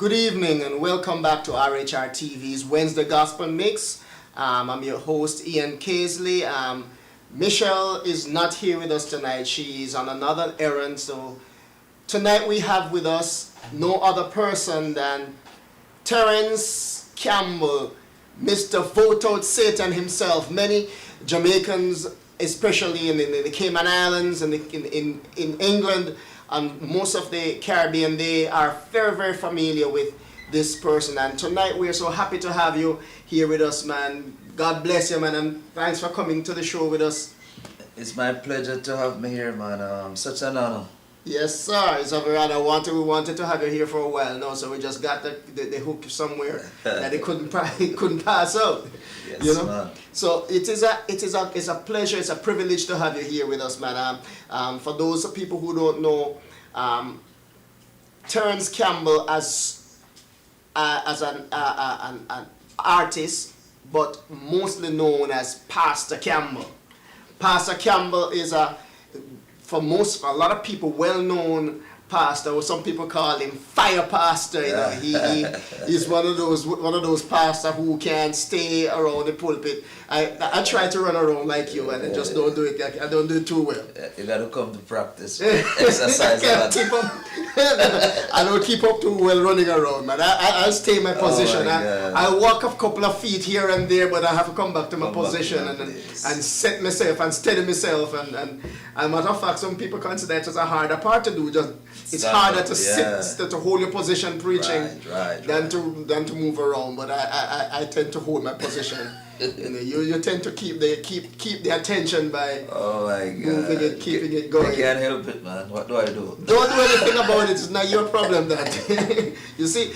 Good evening and welcome back to RHR TV's Wednesday Gospel Mix. I'm your host Ian Casely. Michelle is not here with us tonight. She is on another errand. So tonight we have with us no other person than Terrence Campbell, Mr. Vote Out Satan himself. Many Jamaicans, especially in the Cayman Islands and in England, and most of the Caribbean, they are very, very familiar with this person. And tonight we're so happy to have you here with us, man. God bless you, man, and thanks for coming to the show with us. It's my pleasure to have me here, man. Such an honor. Yes, sir. It's a very honor. We wanted to have you here for a while now, so we just got the hook somewhere that it couldn't pass out. Yes, you know? Man. So it's a pleasure, it's a privilege to have you here with us, man. For those people who don't know, Terrence Campbell as an artist, but mostly known as Pastor Campbell. Pastor Campbell is a lot of people well-known pastor, or some people call him fire pastor. You know, he's one of those pastors who can't stay around the pulpit. I try to run around like you, and I just don't do it. I don't do it too well. You gotta come to practice, exercise. I don't keep up too well running around, man. I stay in my position. I walk a couple of feet here and there, but I have to come back to my position and set myself and steady myself. And matter of fact, some people consider it as a harder part to do. It's harder to sit, to hold your position preaching than to move around. But I tend to hold my position. You tend to keep the attention by moving it, keeping it going. I can't help it, man. What do I do? Don't do anything about it. It's not your problem. That you see,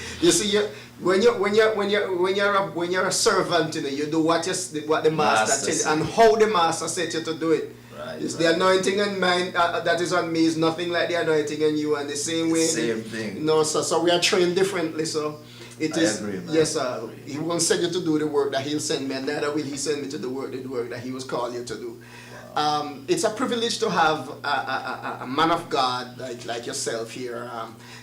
when you're a servant, you do what the master tells you and how the master set you to do it. The anointing on mine that is on me is nothing like the anointing on you, and the same way. Same thing. No, so we are trained differently. So it is. I agree, man. Yes, he won't send you to do the work that he'll send me, and neither will he send me to the work that he was called you to do. Wow. It's a privilege to have a man of God like yourself here.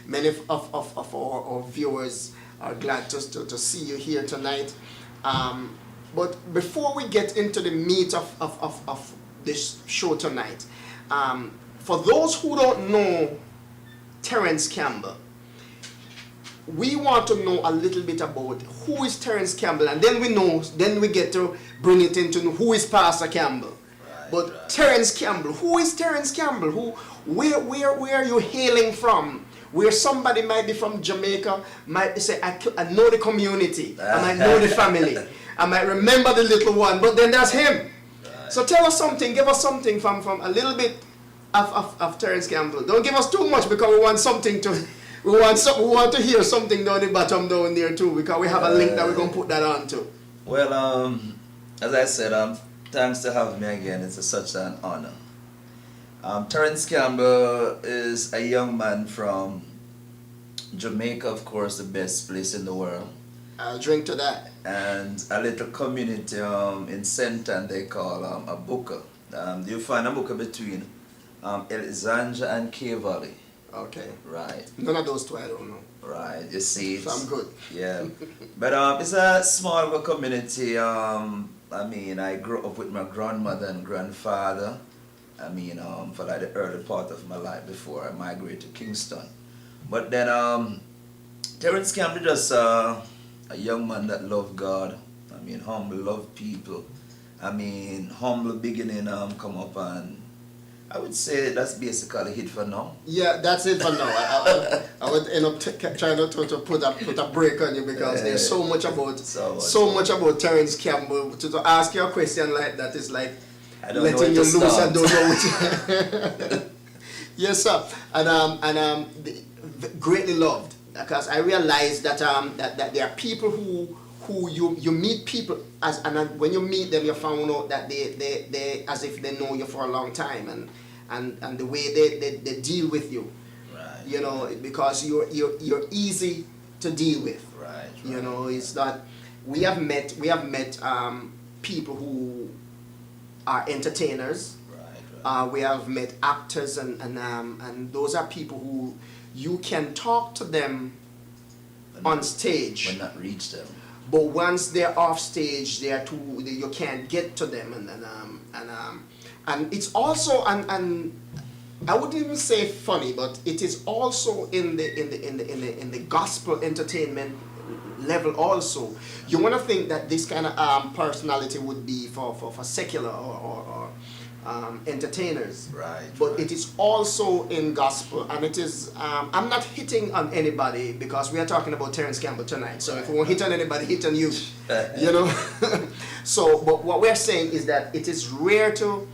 Many of our viewers are glad to see you here tonight. But before we get into the meat of this show tonight, for those who don't know Terrence Campbell, we want to know a little bit about who is Terrence Campbell, and then we get to bring it into who is Pastor Campbell. Terrence Campbell, who is Terrence Campbell? Where are you hailing from? Where somebody might be from Jamaica, might say, I know the community, I might know the family, I might remember the little one, but then there's him. So tell us something, give us something from a little bit of Terrence Campbell. Don't give us too much, because we want something to, we want to hear something down the bottom down there too, because we have a link that we're going to put that on to. Well, as I said, thanks to having me again. It's such an honor. Terrence Campbell is a young man from Jamaica, of course, the best place in the world. I'll drink to that. And a little community in Senton they call a Booker. You find a Booker between Alexandria and K Valley. Okay. Right. None of those two I don't know. Right. You see. So I'm good. Yeah. But it's a small community. I grew up with my grandmother and grandfather. For like the early part of my life before I migrated to Kingston. But then Terrence Campbell just a young man that loved God. Humble, loved people. Humble beginning come up, and I would say that's basically it for now. Yeah, that's it for now. I would end up trying to put a break on you, because there's so much about Terrence Campbell. To ask you a question like that is like letting you loose and don't know which. Yes, sir. And greatly loved, because I realized that that there are people who you meet people and when you meet them, you found out that they as if they know you for a long time, and the way they deal with you, right, because you're easy to deal with, right. It's not. We have met people who are entertainers. Right. We have met actors, and those are people who you can talk to them on stage. But not reach them. But once they're off stage, you can't get to them, and it's also and I wouldn't even say funny, but it is also in the gospel entertainment level also. You want to think that this kind of personality would be for secular or entertainers, Right. but it is also in gospel, and it is I'm not hitting on anybody because we are talking about Terrence Campbell tonight, so if we won't hit on anybody, hit on you. You know. So but what we're saying is that it is rare to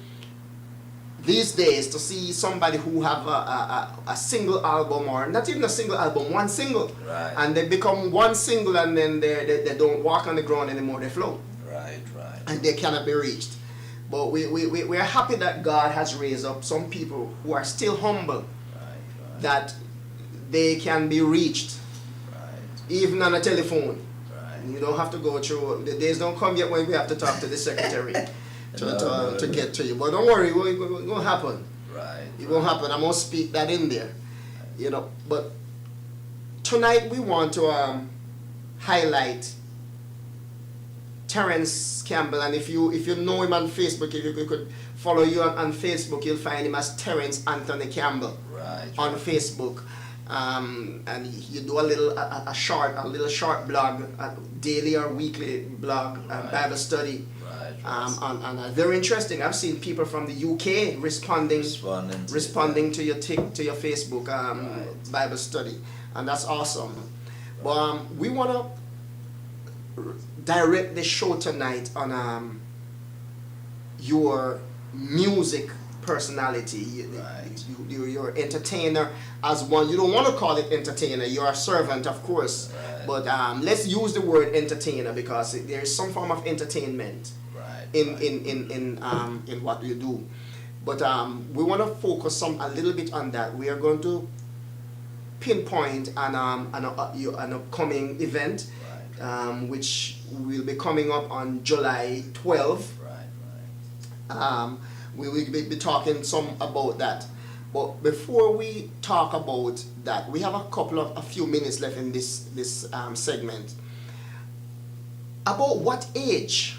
these days to see somebody who have a single album, or not even a single album, one single, Right. and they become one single, and then they don't walk on the ground anymore, they float, Right. and they cannot be reached. But we are happy that God has raised up some people who are still humble, Right. that they can be reached, Right. even on a telephone. Right. You don't have to go through, the days don't come yet when we have to talk to the secretary to get to you. But don't worry, it won't happen. Right. It won't happen. I'm going to speak that in there. You know, but tonight we want to highlight Terrence Campbell, and if you know him on Facebook, if you could follow you on Facebook, you'll find him as Terrence Anthony Campbell. Right. On Facebook, and you do a short blog, a daily or weekly blog, Right. Bible study, Right. and very interesting. I've seen people from the UK responding to your Facebook Right. Bible study, and that's awesome. But we want to direct the show tonight on your music personality. Right. You're entertainer as one. You don't want to call it entertainer. You're a servant, of course. Right. But let's use the word entertainer because there is some form of entertainment Right. in what you do. But we want to focus a little bit on that. We are going to pinpoint an upcoming event, Right. which will be coming up on July 12th. Right. We will be talking some about that. But before we talk about that, we have a few minutes left in this segment. About what age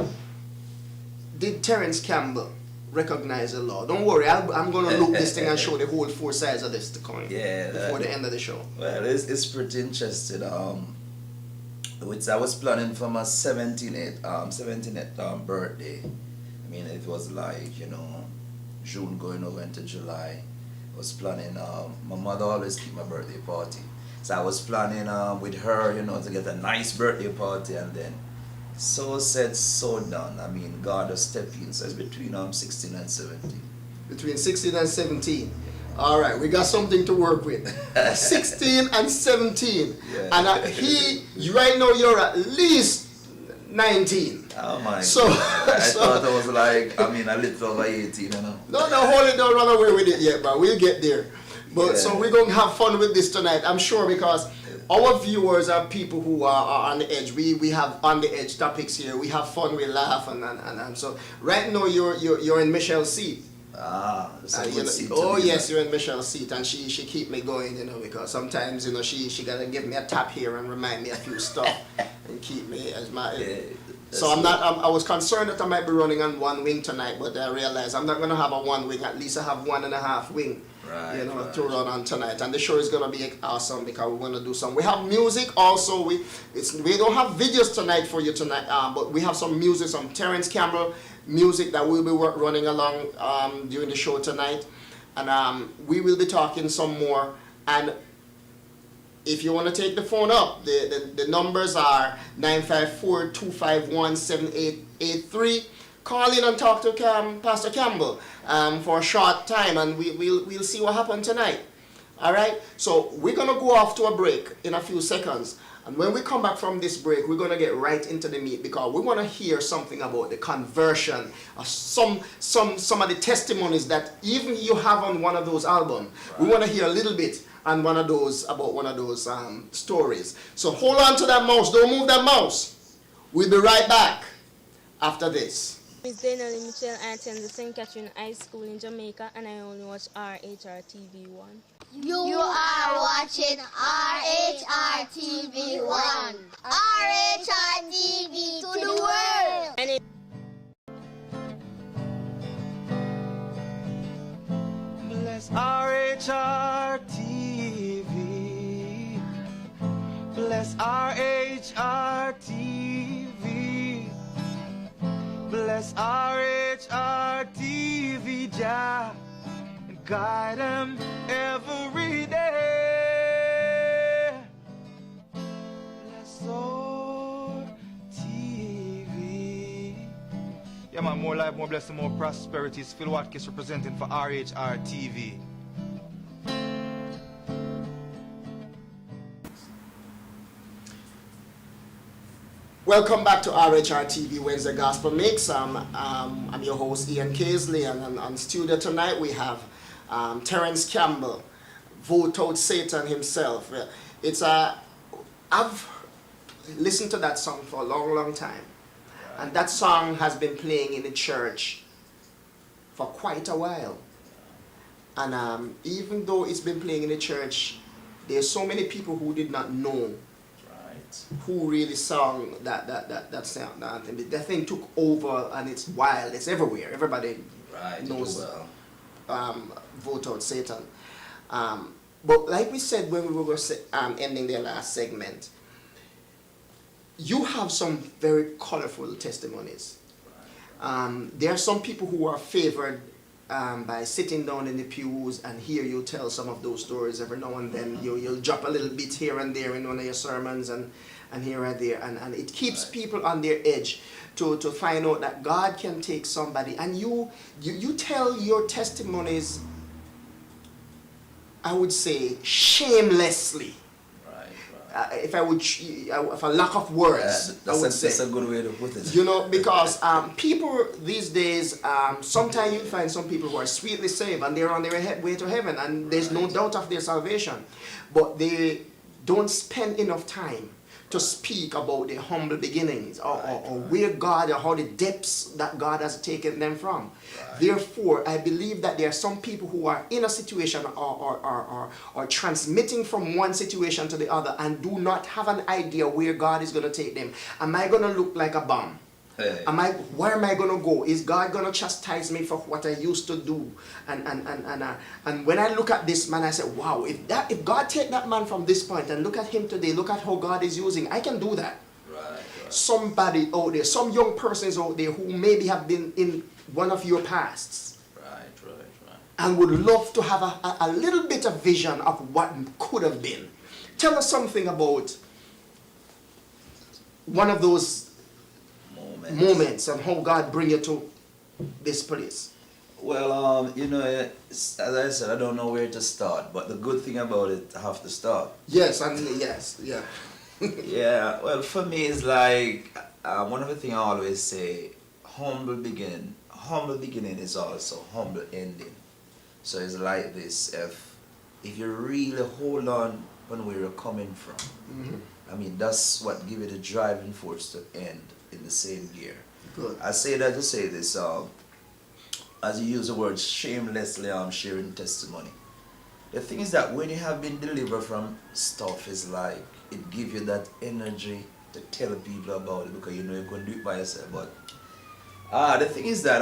did Terrence Campbell recognize the Lord? Don't worry, I'm going to look this thing and show the whole four sides of this coin before the end of the show. Well, it's pretty interesting. Which I was planning for my 17th birthday. I mean, it was like, June going over into July. I was planning, my mother always keep my birthday party. So I was planning with her, to get a nice birthday party, and then so said, so done. I mean, God has stepped in. So it's between 16 and 17. Between 16 and 17. All right, we got something to work with. 16 and 17. Yeah. And right now you're at least 19. Oh my So, God. I thought I was like, a little over 18, No, hold it, don't run away with it yet, but we'll get there. But so we're going to have fun with this tonight, I'm sure, because our viewers are people who are on the edge. We have on the edge topics here. We have fun, we laugh, and so right now you're in Michelle's seat. Yes, you're in Michelle's seat, and she keep me going, because sometimes she gotta give me a tap here and remind me a few stuff and keep me as my. So I was concerned that I might be running on one wing tonight, but I realized I'm not gonna have a one wing. At least I have 1.5 wing. To run on tonight, and the show is gonna be awesome because we're gonna do some. We have music also. We don't have videos tonight for you tonight, but we have some music, some Terrence Campbell music that we'll be running along during the show tonight, and we will be talking some more. And if you want to take the phone up, the numbers are 954-251-7883. Call in and talk to Pastor Campbell for a short time, and we'll see what happens tonight. All right? So we're going to go off to a break in a few seconds. And when we come back from this break, we're going to get right into the meat because we want to hear something about the conversion, some of the testimonies that even you have on one of those albums. Right. We want to hear a little bit on one of those stories. So hold on to that mouse. Don't move that mouse. We'll be right back after this. Miss Danielle Mitchell. I attend the St. Catherine High School in Jamaica, and I only watch RHRTV1. You are watching RHRTV1. RHRTV to the world. My name Bless RHRTV. Bless RHRTV. Bless RHRTV, Jah, and guide them every day. Bless our TV. Yeah, man, more life, more blessing, more prosperity. It's Phil Watkins representing for RHRTV. Welcome back to RHR TV Wednesday Gospel Mix. I'm your host Ian Casely, and on studio tonight we have Terrence Campbell, Vote Out Satan himself. I've listened to that song for a long time, and that song has been playing in the church for quite a while. And even though it's been playing in the church, there's so many people who did not know who really sang that sound. That thing took over, and it's wild. It's everywhere. Everybody knows Vote Out Satan. But like we said when we were ending the last segment, you have some very colorful testimonies. There are some people who are favored by sitting down in the pews and hear you tell some of those stories every now and then. You'll drop a little bit here and there in one of your sermons and here and there, and it keeps people on their edge to find out that God can take somebody, and you tell your testimonies, I would say, shamelessly. If I lack of words, that's a good way to put it. You know, because people these days, sometimes you find some people who are sweetly saved and they're on their way to heaven, and there's no doubt of their salvation, but they don't spend enough time to speak about their humble beginnings or where God, or how the depths that God has taken them from. Therefore, I believe that there are some people who are in a situation or transmitting from one situation to the other and do not have an idea where God is going to take them. Am I going to look like a bum? Where am I going to go? Is God going to chastise me for what I used to do? And when I look at this man, I say, wow, if God take that man from this point and look at him today, look at how God is using, I can do that. Somebody out there, some young persons out there who maybe have been in one of your pasts. And would love to have a little bit of vision of what could have been. Tell us something about one of those moments and how God bring you to this place. Well, as I said, I don't know where to start, but the good thing about it, I have to start. Yes. Yeah, well, for me, it's like one of the things I always say, humble beginning is also humble ending. So it's like this, if you really hold on when where you're coming from, I mean, that's what give it a driving force to end in the same gear. Good. I say that to say this, as you use the word shamelessly, I'm sharing testimony. The thing is that when you have been delivered from stuff, it's like it gives you that energy to tell people about it, because you know you can do it by yourself. But the thing is that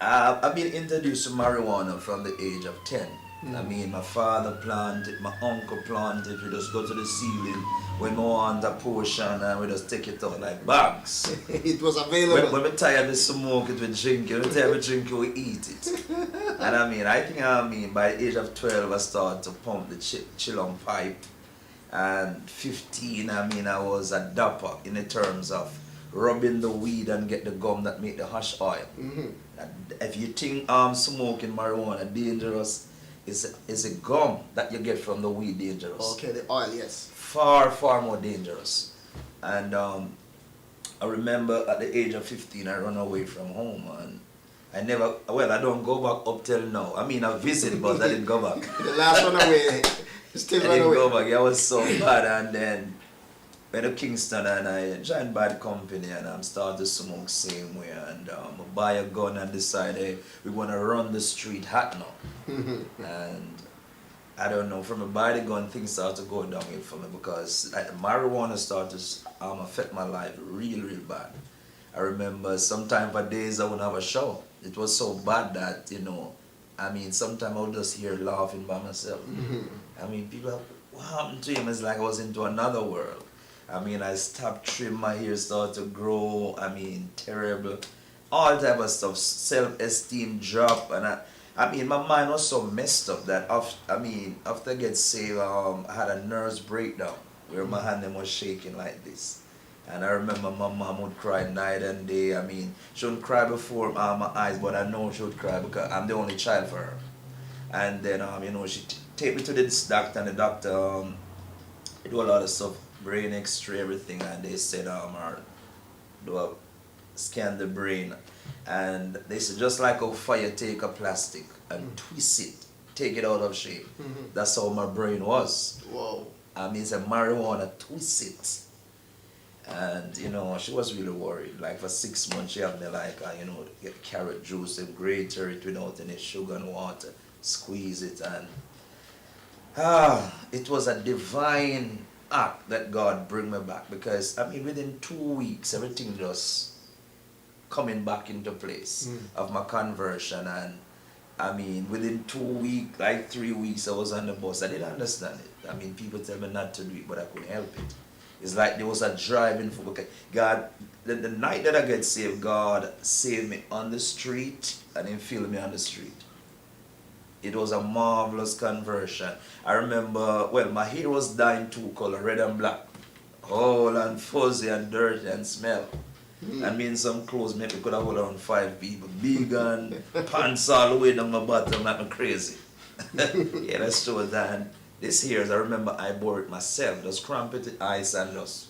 I've been introduced to marijuana from the age of 10. I mean, my father planted, my uncle planted. We just go to the ceiling when we want a portion and we just take it out like bags. It was available. When we're tired of smoke it, we drink it. When we're tired of drink it, we eat it. And I mean, by the age of 12, I started to pump the chillum pipe. And 15, I was a dapper in the terms of rubbing the weed and get the gum that make the hash oil. If you think smoking marijuana dangerous, it's a gum that you get from the weed dangerous. Okay, the oil, yes. Far more dangerous. And I remember at the age of 15, I ran away from home, and I don't go back up till now. I mean, I visit, but I didn't go back. The last one away, still I run didn't away. go back. I was so bad, and then went to Kingston and I joined bad company and I'm started to smoke same way and I buy a gun and decide, hey, we want to run the street hot now. And I don't know, from a buy the gun, things started to go downhill for me because marijuana started to affect my life real bad. I remember sometime for days I wouldn't have a shower. It was so bad that, you know, I mean, sometimes I would just hear laughing by myself. I mean, people, what happened to him? It's like I was into another world. I mean, I stopped trimming, my hair started to grow. I mean, terrible. All type of stuff, self-esteem drop. And I mean, my mind was so messed up that, after I get saved, I had a nervous breakdown where my hand was shaking like this. And I remember my mom would cry night and day. I mean, she wouldn't cry before my eyes, but I know she would cry because I'm the only child for her. And then, you know, she take me to this doctor, and the doctor do a lot of stuff, brain x-ray, everything, and they said, do a scan the brain. And they said, just like how fire take a plastic and twist it, take it out of shape. That's how my brain was. Whoa. I mean, it's a marijuana twist it. And, you know, she was really worried. Like, for 6 months, she had me, like, you know, get carrot juice and grate it without any sugar and water, squeeze it, and it was a divine act that God bring me back because, I mean, within 2 weeks, everything just coming back into place of my conversion. And, I mean, within 2 weeks, like 3 weeks, I was on the bus. I didn't understand it. I mean, people tell me not to do it, but I couldn't help it. It's like there was a driving for God. The night that I get saved, God saved me on the street and He filled me on the street. It was a marvelous conversion. I remember, well, my hair was dying two color, red and black. All and fuzzy and dirty and smell. I mean, some clothes maybe could have hold around 5 people. Big and pants all the way down my bottom like me crazy. Yeah, that's true. And this year, I remember I bore it myself, just cramp it with ice and just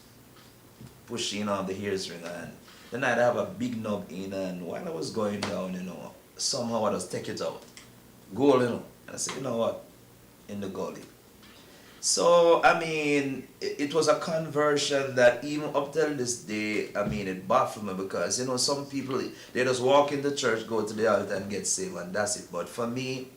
pushing on the hair string. And then I'd have a big knob in, and while I was going down, you know, somehow I just take it out. Goal, you know. And I said, you know what? In the gully. So, I mean, it was a conversion that even up till this day, I mean, it baffled me because, you know, some people, they just walk into church, go to the altar and get saved, and that's it. But for me,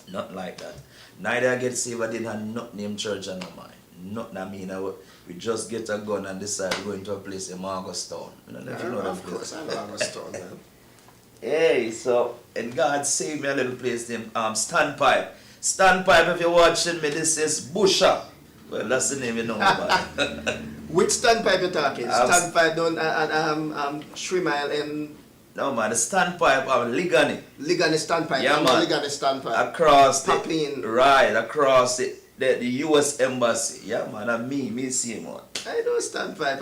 not like that. Neither I get saved, I didn't have nothing in church on my mind. Nothing, I mean, we just get a gun and decide to go into a place in Margostown. I don't know if you know that Of course, I know Margostown, man. Hey, so, and God saved me a little place named Standpipe. Standpipe, if you're watching me, this is Busha. Well, that's the name you know about. Which standpipe you talking? Standpipe down at 3 Mile and... No man, the standpipe of Ligani. Ligani standpipe. Yeah, man. Ligani standpipe. Across Popping. Right, across the US Embassy. Yeah man, and me see him one. I know standpipe.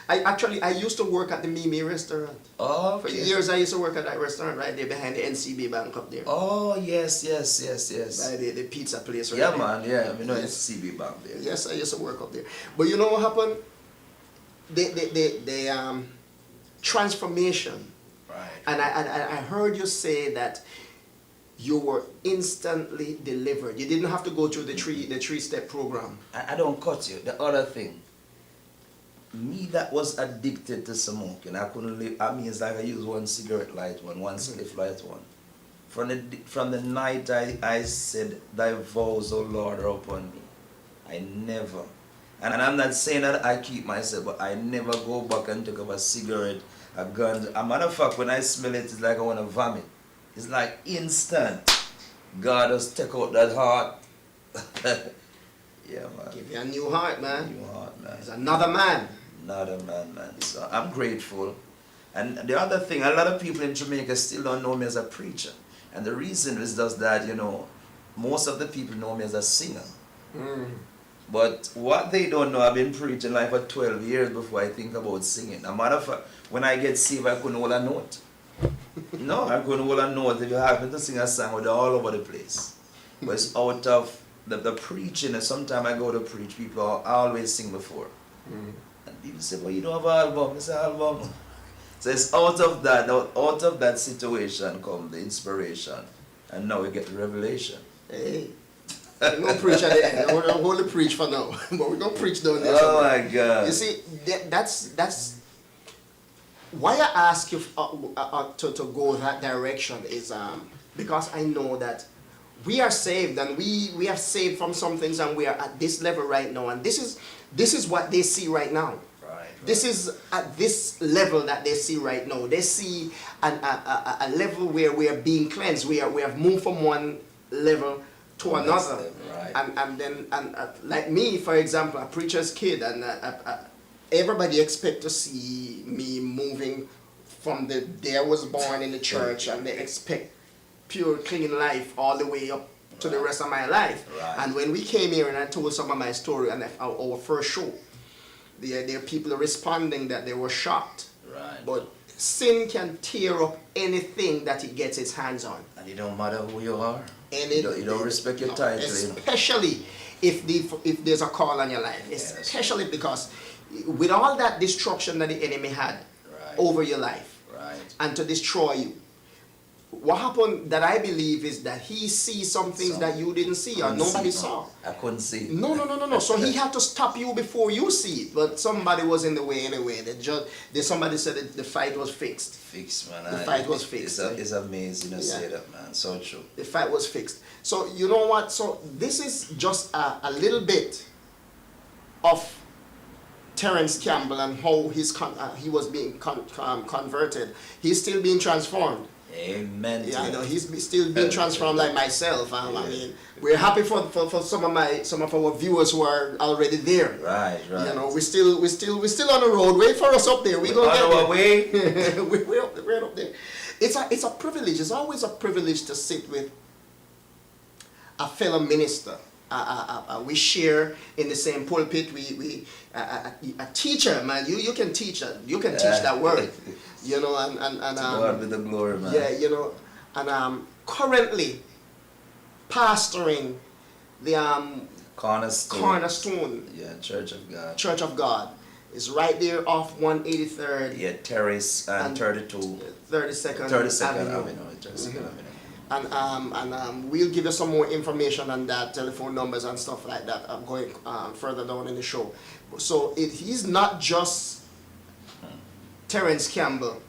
I used to work at the Mimi restaurant. Oh, For okay. years I used to work at that restaurant right there behind the NCB bank up there. Oh, yes. By the pizza place right Yeah there. man, yeah, we know Yes. it's CB back there. Yes, I used to work up there. But you know what happened? The transformation. Right. And I heard you say that you were instantly delivered. You didn't have to go through the three-step program. I don't cut you. The other thing, me that was addicted to smoking, I couldn't live. I mean, it's like I use one cigarette light one spliff light one. From the night I said, Thy vows, O Lord, are upon me. I never, and I'm not saying that I keep myself, but I never go back and take up a cigarette, a gun. As a matter of fact, when I smell it, it's like I want to vomit. It's like instant. God has take out that heart. Yeah, man. Give you a new heart, man. New heart, man. It's another man. Another man. So I'm grateful. And the other thing, a lot of people in Jamaica still don't know me as a preacher. And the reason is just that, you know, most of the people know me as a singer. But what they don't know, I've been preaching like for 12 years before I think about singing. As a matter of fact, when I get saved, I couldn't hold a note. No, I couldn't hold a note. If you happen to sing a song, we're all over the place. But it's out of the preaching, and sometimes I go to preach, people I always sing before. And people say, well, you don't have an album. It's an album. So it's out of that situation come the inspiration. And now we get the revelation. Hey. We're going to preach at the end. We're going to only preach for now. But we're going to preach down there Oh somewhere. my God. You see, that's why I ask you to go that direction is because I know that we are saved and we are saved from some things and we are at this level right now. And this is what they see right now. Right. This is at this level that they see right now. They see a level where we are being cleansed. We have moved from one level to another. Right. And then like me, for example, a preacher's kid, and everybody expect to see me moving from the day I was born in the church, and they expect pure, clean life all the way up to the rest of my life. Right. And when we came here and I told some of my story and our first show, there are people responding that they were shocked. Right. But sin can tear up anything that it gets its hands on. And it don't matter who you are. And You don't respect your title. Especially if there's a call on your life. Yes. Especially because with all that destruction that the enemy had Right. over your life Right. and to destroy you, what happened that I believe is that he sees some things that you didn't see or nobody saw. I couldn't see. No. So he had to stop you before you see it. But somebody was in the way anyway. Somebody said that the fight was fixed. Fixed, man. The fight was fixed. It's amazing to Yeah. say that, man. So true. The fight was fixed. So you know what? So this is just a little bit of Terrence Campbell and how he was being converted. He's still being transformed. Amen. Yeah, to I know that. he's still being transformed like myself. I mean, we're happy for some of our viewers who are already there. Right. You know, we're still on the road. Wait for us up there. We're gonna on get our way. we're up there. It's a privilege. It's always a privilege to sit with a fellow minister. We share in the same pulpit. A teacher, man. You can teach that. You can teach that word. You know, and To God be the glory, man. yeah, you know, and currently pastoring the Cornerstone Yeah, Church of God. Church of God is right there off 183rd Yeah, Terrace and 32. 32nd 32nd Avenue. Avenue. 32nd Avenue. And we'll give you some more information on that, telephone numbers and stuff like that. I'm going further down in the show. So he's not just Terrence Campbell,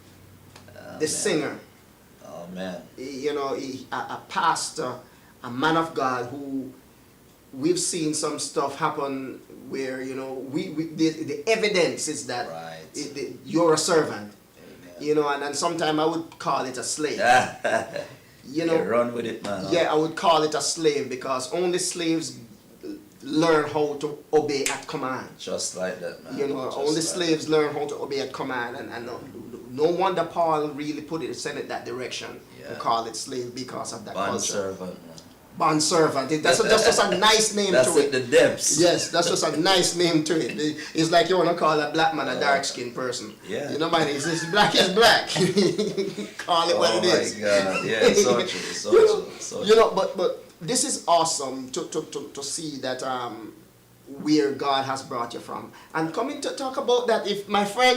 the man. singer. Oh, man. You know, a pastor, a man of God who we've seen some stuff happen where, you know, the evidence is that Right. you're a servant. Amen. You know, and sometimes I would call it a slave. You know, Yeah, run with it, man. yeah, I would call it a slave because only slaves learn how to obey at command. Just like that, man. You know, Just only like slaves learn how to obey at command, and no wonder Paul really sent it that direction Yeah. and call it slave because of that Bond culture. servant, man. Bond servant. That's just a nice name That's to it, it. the depths. Yes, that's just a nice name to it. It's like you want to call a black man a dark skinned person. Yeah. You know, man, it's black is black. Call it what it is. Oh my God. Yeah, so true. So You know, true. So you know, but this is awesome to see that where God has brought you from. And coming to talk about that, if my friends